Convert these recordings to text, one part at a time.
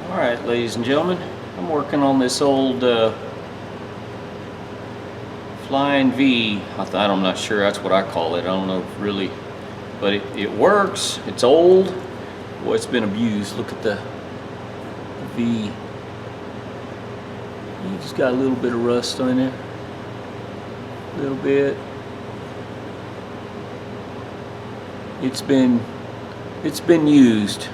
Alright, ladies and gentlemen, I'm working on this old Flying V. I'm not sure that's what I call it. I don't know really, but it works. It's old. Boy, it's been abused. Look at the V. You just got a little bit of rust on it. A little bit. It's been used.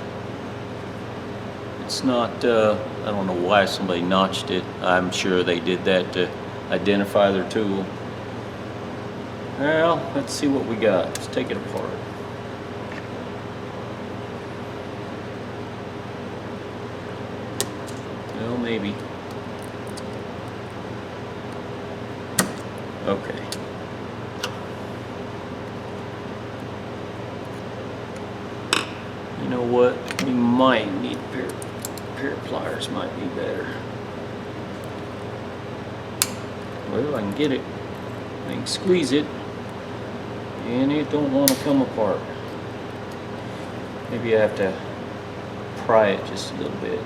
It's not, I don't know why somebody notched it. I'm sure they did that to identify their tool. Well, let's see what we got. Let's take it apart. Well, maybe. Okay. You know what? We might need a pair of pliers. Might be better. Well, I can get it. I can squeeze it, and it don't want to come apart. Maybe I have to pry it just a little bit.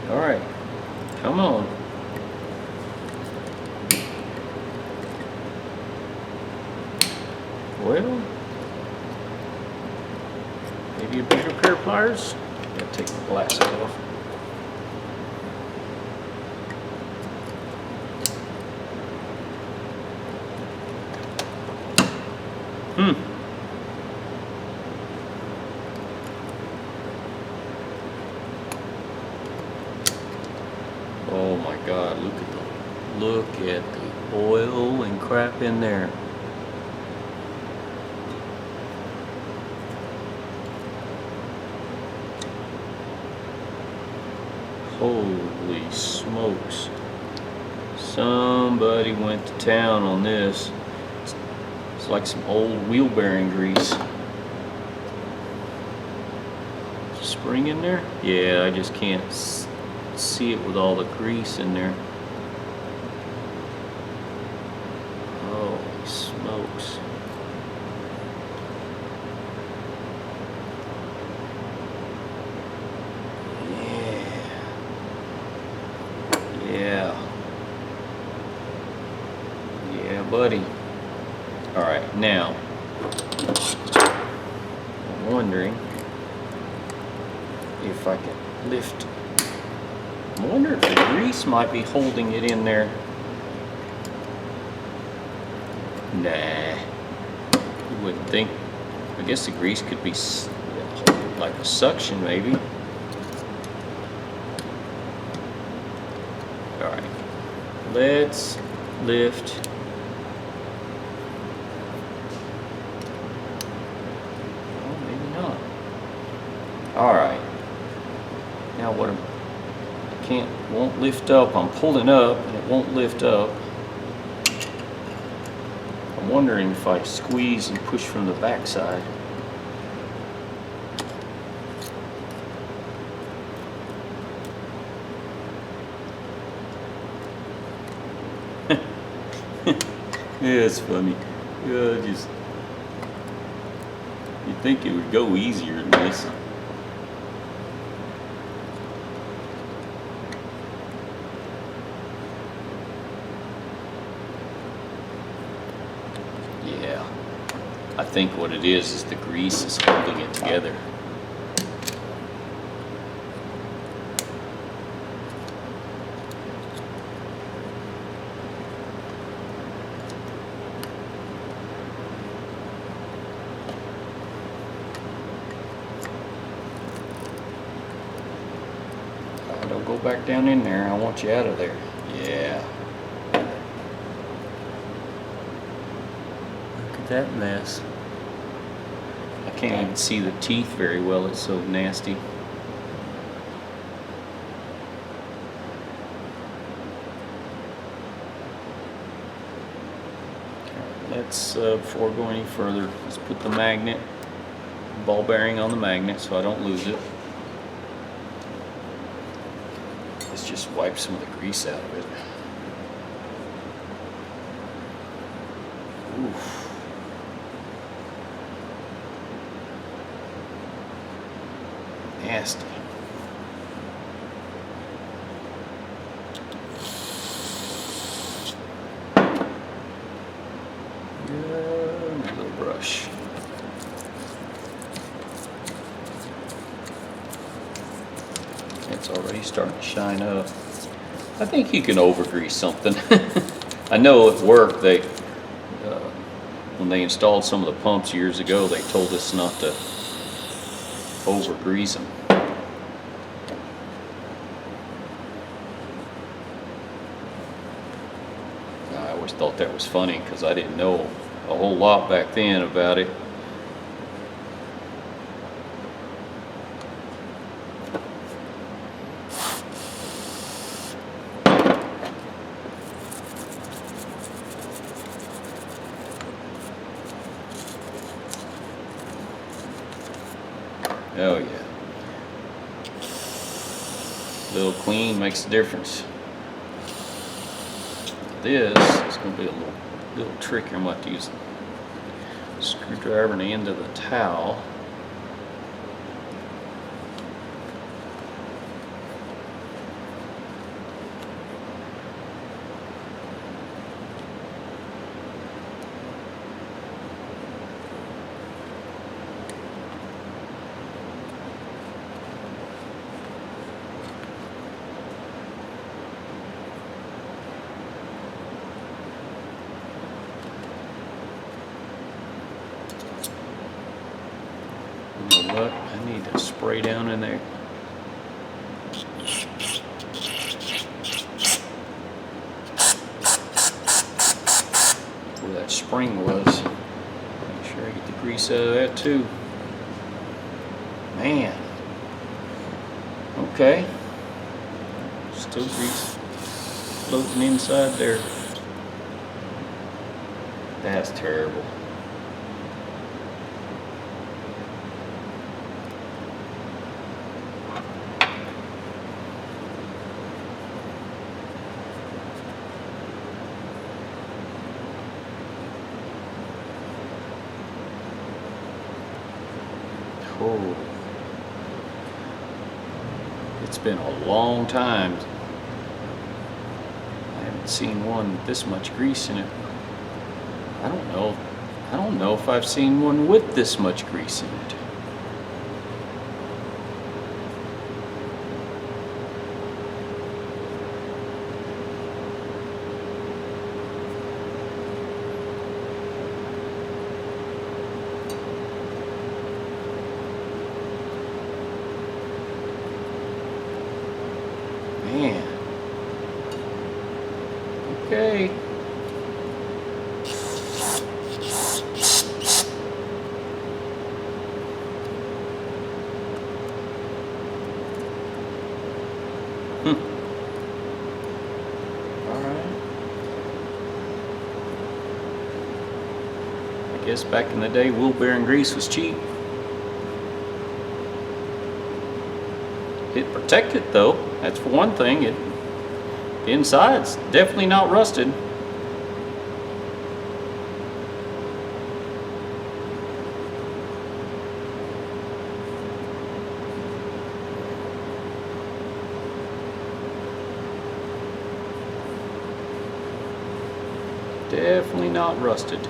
All right, come on. Well, maybe a bigger pair of pliers. Gotta take my glasses off. Oh my God! Look at the oil and crap in there. Holy smokes. Somebody went to town on this. It's like some old wheel bearing grease. Spring in there? Yeah, I just can't see it with all the grease in there. Holy smokes. Yeah, buddy. All right, now I'm wondering if I can lift. I wonder if the grease might be holding it in there. Nah, you wouldn't think. I guess the grease could be like a suction, maybe. All right, let's lift. Oh, maybe not. All right. Now what? Won't lift up. I'm pulling up and it won't lift up. I'm wondering if I squeeze and push from the back side. Yeah, it's funny. Yeah, you'd think it would go easier than this. Yeah, I think what it is the grease is holding it together. Don't go back down in there. I want you out of there. Yeah. Look at that mess. I can't even see the teeth very well. It's so nasty. Let's, before we go any further, let's put the magnet, ball bearing on the magnet so I don't lose it. Let's just wipe some of the grease out of it. Oof. Nasty. Good little brush. It's already starting to shine up. I think you can overgrease something. I know at work when they installed some of the pumps years ago, they told us not to overgrease them. I always thought that was funny because I didn't know a whole lot back then about it. Oh yeah. Little clean makes a difference. This is going to be a little tricky. I'm going to have to use a screwdriver and the end of the towel. You know what? I need to spray down in there. Where that spring was. Make sure I get the grease out of that too. Man. Okay. Still grease floating inside there. That's terrible. Oh, it's been a long time. I haven't seen one with this much grease in it. I don't know if I've seen one with this much grease in it. Man. Okay. Alright. I guess back in the day, wheel bearing grease was cheap. It protected though. That's for one thing. The inside's definitely not rusted. Definitely not rusted.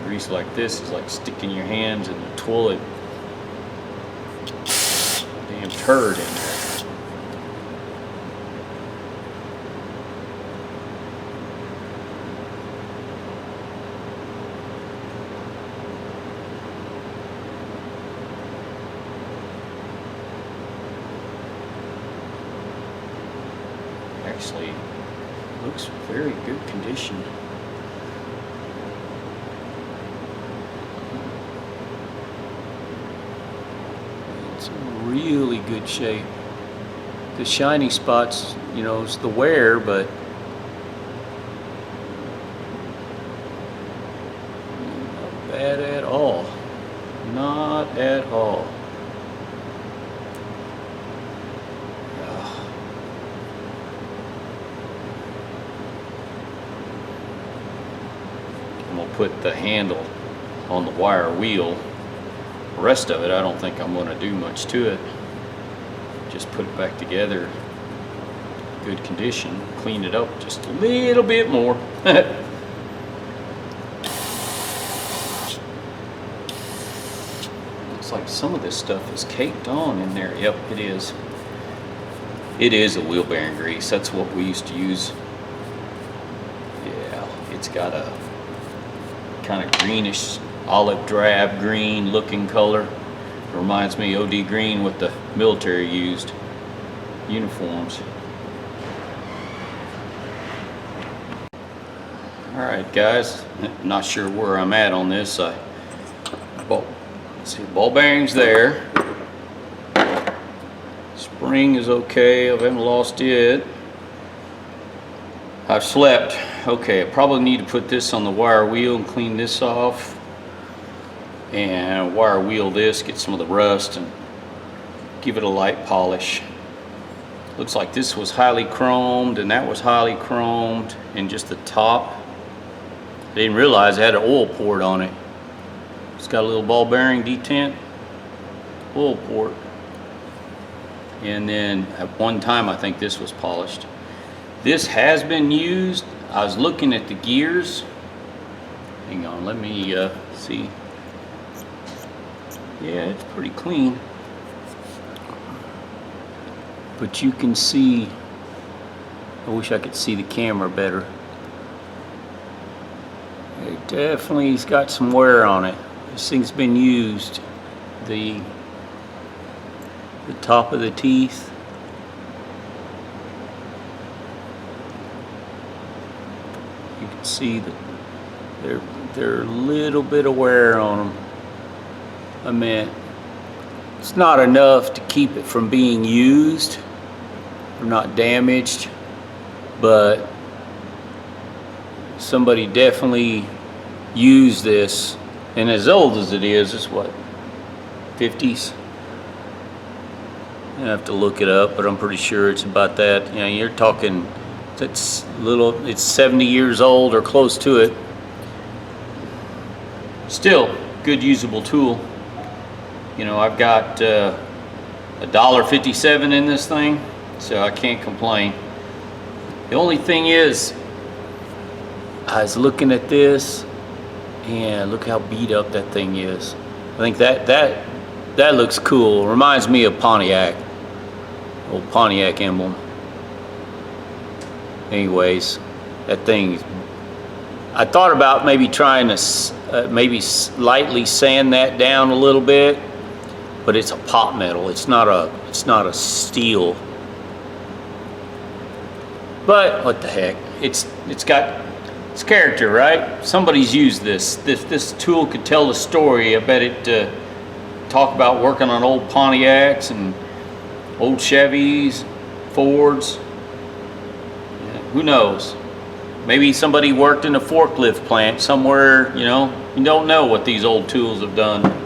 Grease like this is like sticking your hands in the toilet. Damn turd in there. Actually, looks very good condition. It's in really good shape. The shiny spots, you know, it's the wear, but not bad at all. Not at all. I'm gonna put the handle on the wire wheel. The rest of it, I don't think I'm gonna do much to it. Just put it back together, good condition, clean it up just a little bit more. Looks like some of this stuff is caked on in there. Yep, it is. It is a wheel bearing grease. That's what we used to use. Yeah, it's got a kind of greenish, olive drab green looking color. Reminds me OD green what the military used. Uniforms. Alright guys, not sure where I'm at on this. Let's see, ball bearings there. Spring is okay, I haven't lost it. I've slept. Okay, I probably need to put this on the wire wheel and clean this off. And wire wheel this, get some of the rust and give it a light polish. Looks like this was highly chromed and that was highly chromed, and just the top. I didn't realize it had an oil port on it. It's got a little ball bearing detent, oil port. And then at one time I think this was polished. This has been used. I was looking at the gears. Hang on, let me see. Yeah, it's pretty clean. But you can see, I wish I could see the camera better. It definitely's got some wear on it. This thing's been used. The top of the teeth. You can see that they're a little bit of wear on them. I mean, it's not enough to keep it from being used or not damaged, but somebody definitely used this, and as old as it is, it's what, 50s? I have to look it up, but I'm pretty sure it's about that. You know, you're talking, it's 70 years old or close to it. Still, good usable tool. You know, I've got $1.57 in this thing, so I can't complain. The only thing is, I was looking at this, and look how beat up that thing is. I think that looks cool. Reminds me of Pontiac, old Pontiac emblem. Anyways, that thing, I thought about maybe trying to maybe lightly sand that down a little bit, but it's a pot metal. It's not a steel. But what the heck? It's got its character, right? Somebody's used this. This tool could tell the story. I bet it talk about working on old Pontiacs and old Chevys, Fords. Yeah, who knows? Maybe somebody worked in a forklift plant somewhere, you know. You don't know what these old tools have done.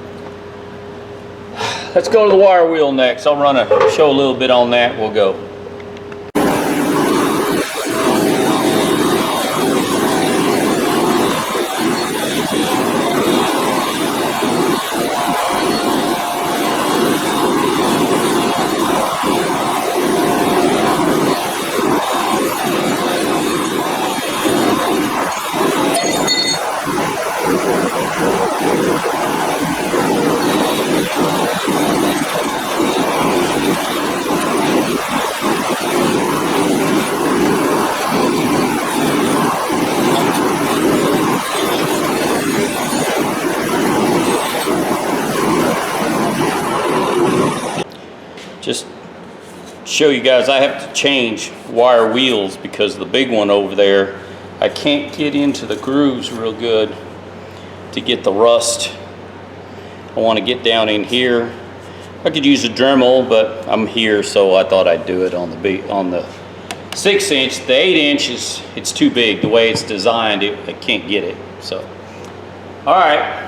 Let's go to the wire wheel next. I'll show a little bit on that. We'll go. Just show you guys, I have to change wire wheels because the big one over there, I can't get into the grooves real good to get the rust. I want to get down in here. I could use a Dremel, but I'm here, so I thought I'd do it on the 6-inch. The 8-inch it's too big. The way it's designed, it can't get it. So, all right.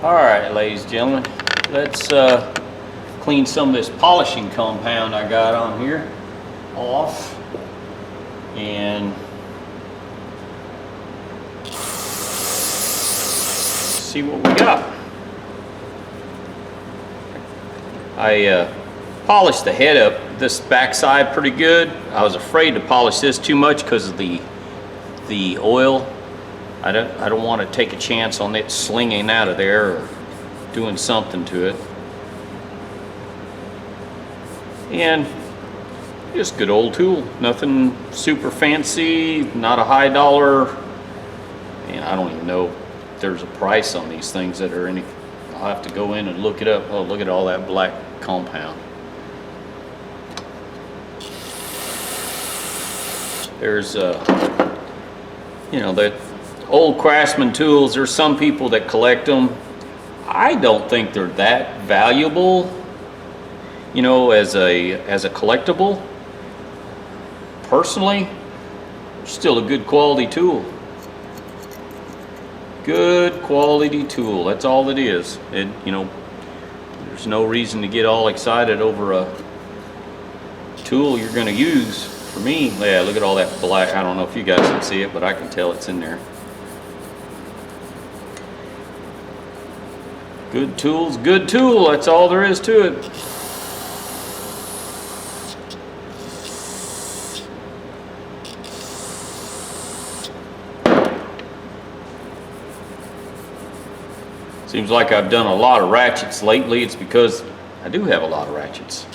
Alright, ladies and gentlemen, let's clean some of this polishing compound I got on here off and see what we got. I polished the head up this backside pretty good. I was afraid to polish this too much because of the oil. I don't want to take a chance on it slinging out of there or doing something to it. And just good old tool, nothing super fancy, not a high dollar, and I don't even know if there's a price on these things that are any. I'll have to go in and look it up. Oh, look at all that black compound. There's you know, that old Craftsman tools. There's some people that collect them. I don't think they're that valuable, you know, as a collectible. Personally, still a good quality tool. Good quality tool. That's all it is. And you know, there's no reason to get all excited over a tool you're going to use. For me, yeah, look at all that black. I don't know if you guys can see it, but I can tell it's in there. Good tool's good tool. That's all there is to it. Seems like I've done a lot of ratchets lately. It's because I do have a lot of ratchets.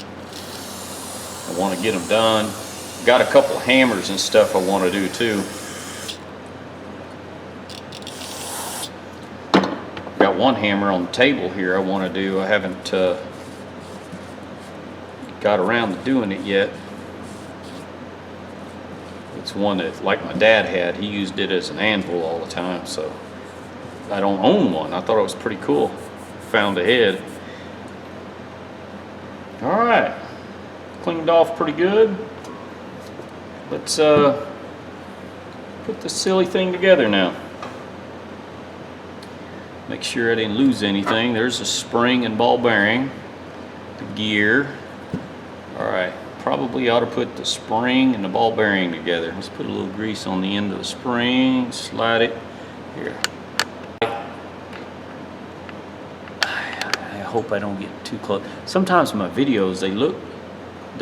I want to get them done. Got a couple of hammers and stuff I want to do too. Got one hammer on the table here I want to do. I haven't got around to doing it yet. It's one that, like my dad had, he used it as an anvil all the time, so I don't own one. I thought it was pretty cool. Found a head. Alright, cleaned off pretty good. Let's put this silly thing together now. Make sure I didn't lose anything. There's a spring and ball bearing, the gear. Alright, probably ought to put the spring and the ball bearing together. Let's put a little grease on the end of the spring, slide it here. I hope I don't get too close. Sometimes my videos, they look,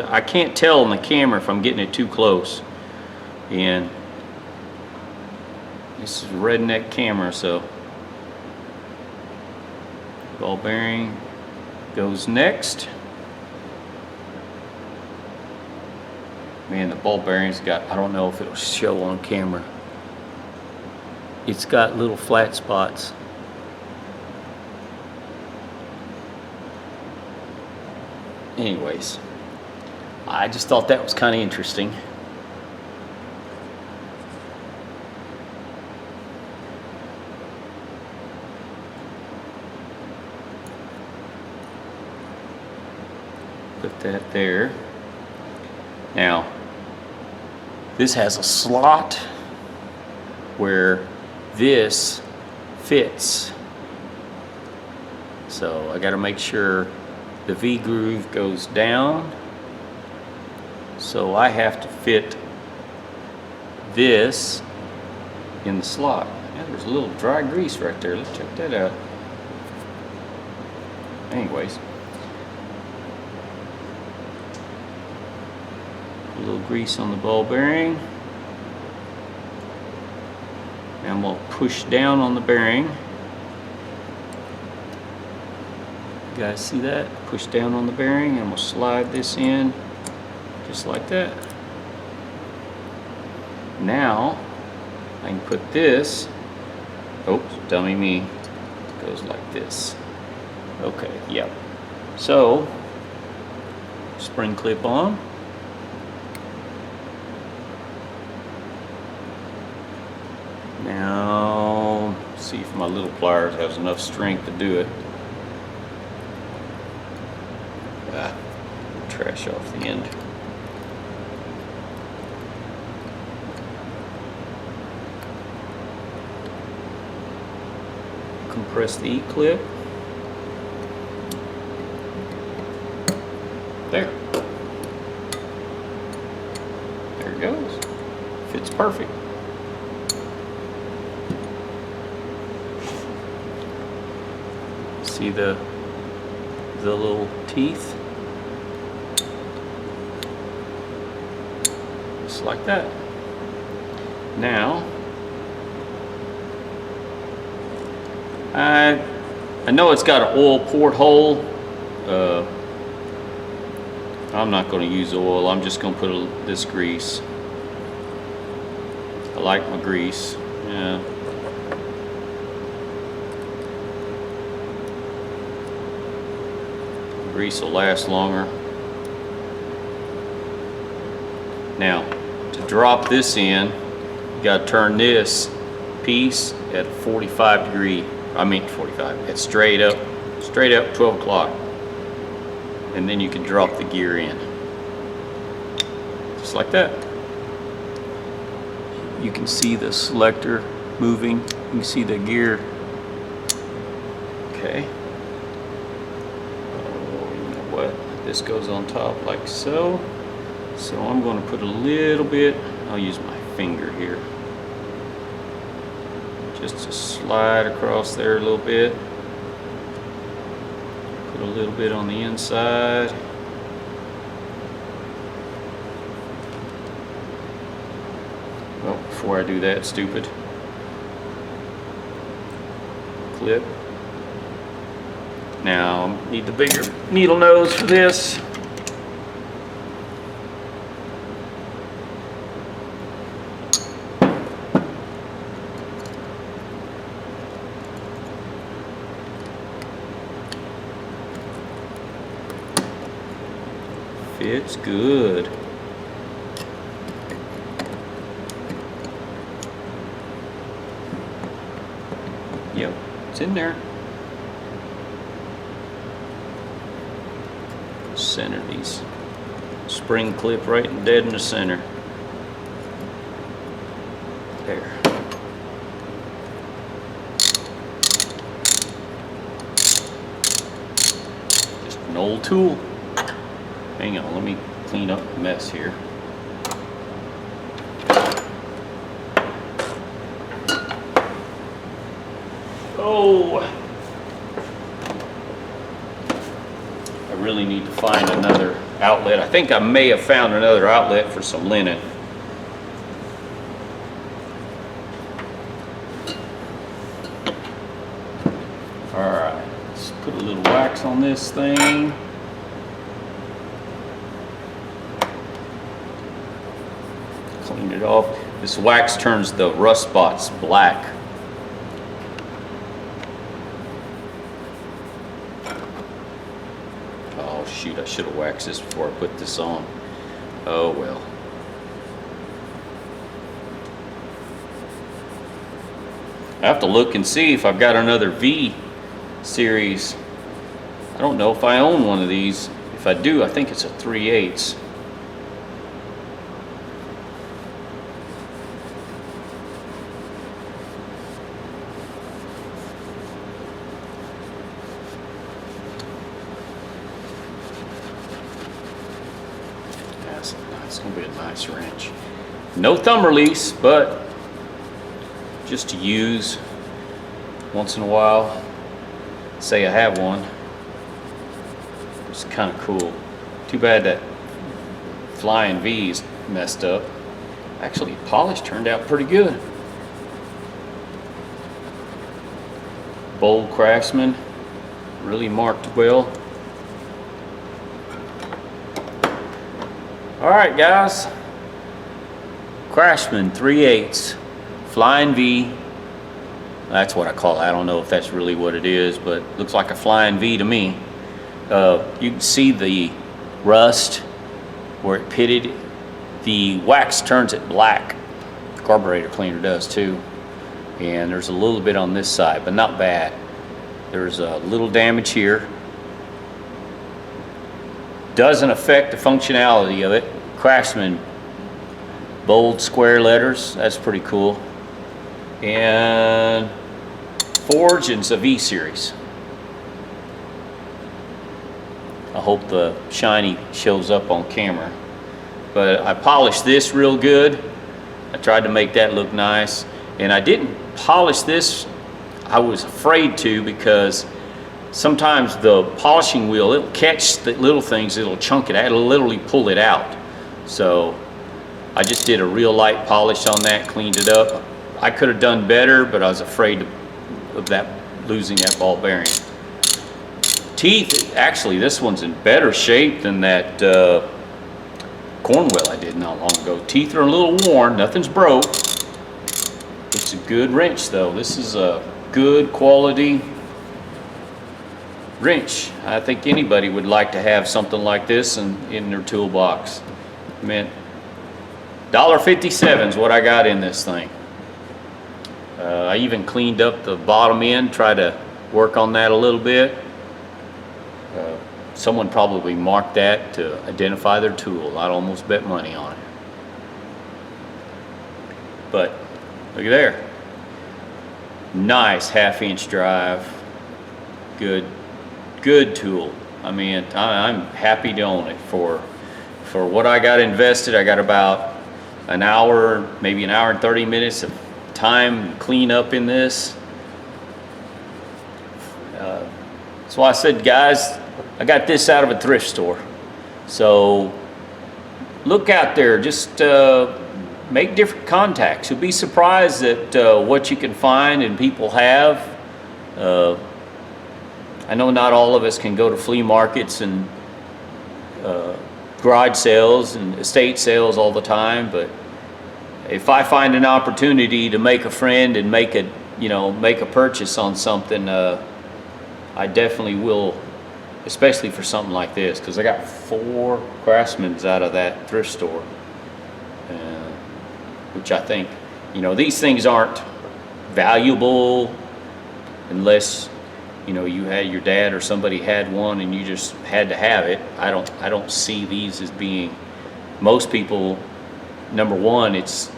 I can't tell on the camera if I'm getting it too close. And this is a redneck camera, so Ball bearing goes next. Man, the ball bearing's got, I don't know if it'll show on camera. It's got little flat spots. Anyways, I just thought that was kind of interesting. Put that there. Now, this has a slot where this fits. So I got to make sure the V groove goes down. So I have to fit this in the slot. Yeah, there's a little dry grease right there. Let's check that out. Anyways. A little grease on the ball bearing. And we'll push down on the bearing. You guys see that? Push down on the bearing and we'll slide this in just like that. Now I can put this, oops, dummy me, goes like this. Okay, yep. So, spring clip on. Now, see if my little pliers has enough strength to do it. Trash off the end. Compress the E-clip. There. There it goes. Fits perfect. See the little teeth? Just like that. Now, I know it's got an oil porthole. I'm not going to use oil. I'm just going to put this grease. I like my grease. Yeah. Grease will last longer. Now, to drop this in, you got to turn this piece at 45 degree. I mean 45. It's straight up 12 o'clock. And then you can drop the gear in. Just like that. You can see the selector moving. You can see the gear. Okay. This goes on top like so. So I'm going to put a little bit, I'll use my finger here, just to slide across there a little bit. Put a little bit on the inside. Well, before I do that, stupid. Clip. Now, I need the bigger needle nose for this. Fits good. Yep, it's in there. Center these. Spring clip right dead in the center. There. Just an old tool. Hang on, let me clean up the mess here. Oh, I really need to find another outlet. I think I may have found another outlet for some linen. All right, Let's put a little wax on this thing. Clean it off. This wax turns the rust spots black. Oh shoot, I should have waxed this before I put this on. Oh well. I have to look and see if I've got another V series. I don't know if I own one of these. If I do, I think it's a 3/8. It's going to be a nice wrench. No thumb release, but just to use once in a while. Say I have one. It's kind of cool. Too bad that flying V's messed up. Actually, polish turned out pretty good. Bold Craftsman, really marked well. Alright guys, Craftsman 3/8 Flying V. That's what I call it. I don't know if that's really what it is, but it looks like a flying V to me. You can see the rust where it pitted. The wax turns it black. Carburetor cleaner does too. And there's a little bit on this side, but not bad. There's a little damage here. Doesn't affect the functionality of it. Craftsman, bold square letters, that's pretty cool. And forged, and it's a V series. I hope the shiny shows up on camera. But I polished this real good. I tried to make that look nice. And I didn't polish this, I was afraid to, because sometimes the polishing wheel, it'll catch the little things, it'll chunk it out, it'll literally pull it out. So I just did a real light polish on that, cleaned it up. I could have done better, but I was afraid of that, losing that ball bearing. Teeth, actually this one's in better shape than that Cornwell I did not long ago. Teeth are a little worn, nothing's broke. It's a good wrench though. This is a good quality wrench. I think anybody would like to have something like this in their toolbox. I mean, $1.57 is what I got in this thing. I even cleaned up the bottom end, tried to work on that a little bit. Someone probably marked that to identify their tool. I'd almost bet money on it. But look at there. Nice 1/2-inch drive. Good tool. I mean, I'm happy to own it. For what I got invested, I got about an hour, maybe an hour and 30 minutes of time to clean up in this. That's why I said, guys, I got this out of a thrift store. So look out there, just make different contacts. You'll be surprised at what you can find and people have. I know not all of us can go to flea markets and garage sales and estate sales all the time, but if I find an opportunity to make a friend and make a purchase on something, I definitely will, especially for something like this, because I got 4 Craftsmans out of that thrift store, which I think, these things aren't valuable unless you had your dad or somebody had one and you just had to have it. I don't see these as being, most people, number one, it's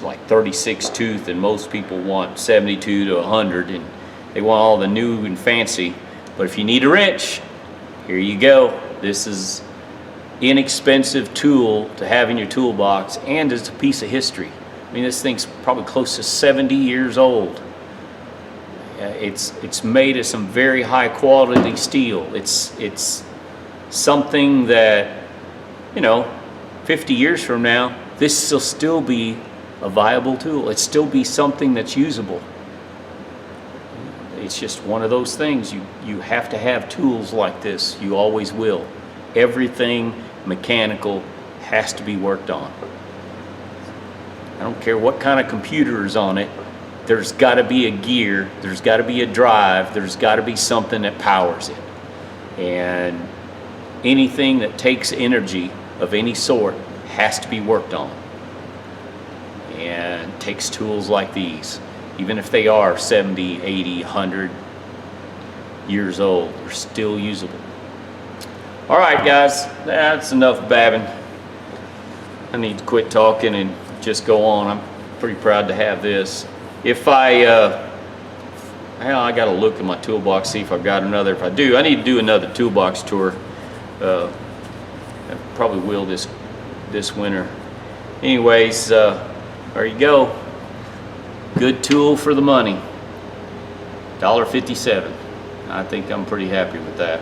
like 36 tooth, and most people want 72 to 100, and they want all the new and fancy. But if you need a wrench, here you go. This is inexpensive tool to have in your toolbox, and it's a piece of history. I mean, this thing's probably close to 70 years old. It's made of some very high quality steel. It's something that, 50 years from now, this will still be a viable tool. It'll still be something that's usable. it's just one of those things. You have to have tools like this. You always will. Everything mechanical has to be worked on. I don't care what kind of computer is on it. There's got to be a gear. There's got to be a drive. There's got to be something that powers it. And anything that takes energy of any sort has to be worked on. And takes tools like these. Even if they are 70, 80, 100 years old, they're still usable. All right, guys, that's enough babbing. I need to quit talking and just go on. I'm pretty proud to have this. If I got to look in my toolbox, see if I've got another. If I do, I need to do another toolbox tour. I probably will this winter. Anyways, there you go. Good tool for the money. $1.57. I think I'm pretty happy with that.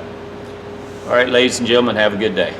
All right, ladies and gentlemen, have a good day.